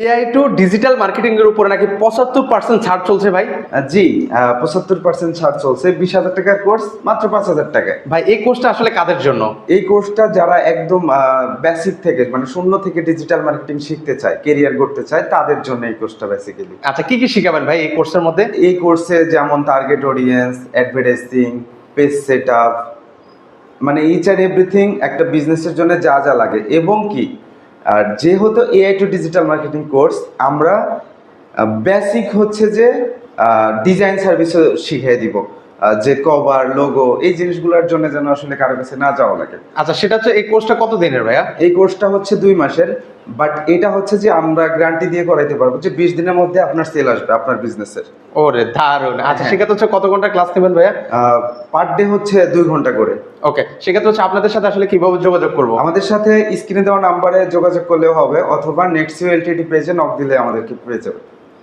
AI to digital marketing এর উপরে নাকি 75% ছাড় চলছে ভাই। জি, 75% ছাড় চলছে। 20,000 টাকার কোর্স মাত্র 5,000 টাকায়। ভাই এই কোর্সটা আসলে কাদের জন্য? এই কোর্সটা যারা একদম বেসিক থেকে মানে শূন্য থেকে ডিজিটাল মার্কেটিং শিখতে চায়, কেরিয়ার গড়তে চায়, তাদের জন্য এই কোর্সটা বেসিক্যালি। আচ্ছা, কি কি শিখাবেন ভাই এই কোর্সের মধ্যে? এই কোর্সে যেমন target audience, advertising, page setup, মানে ইচ অ্যান্ড এভরিথিং একটা বিজনেসের জন্য যা যা লাগে। এবং কি আর যেহেতু AI to digital marketing course, আমরা বেসিক হচ্ছে যে ডিজাইন সার্ভিসও শিখিয়ে দিব, যে কভার, লোগো, এই জিনিসগুলোর জন্য যেন আসলে কারো কাছে না যাওয়া লাগে। আচ্ছা, সেটা হচ্ছে এই কোর্সটা কত দিনের ভাইয়া? এই কোর্সটা হচ্ছে 2 মাসের, বাট এটা হচ্ছে যে আমরা গ্যারান্টি দিয়ে করাইতে পারবো যে 20 দিনের মধ্যে আপনার সেল আসবে আপনার বিজনেসের। ওরে দারুন। আচ্ছা, হ্যাঁ। সেক্ষেত্রে হচ্ছে কত ঘন্টা ক্লাস নেবেন ভাইয়া? পার ডে হচ্ছে 2 ঘন্টা করে। ওকে, সেক্ষেত্রে হচ্ছে আপনাদের সাথে আসলে কিভাবে যোগাযোগ করবো? আমাদের সাথে স্ক্রিনে দেওয়া নাম্বারে যোগাযোগ করলেও হবে, অথবা নেক্সট ইউ এলটিডি পেজে নক দিলে আমাদেরকে পেয়ে যাবে।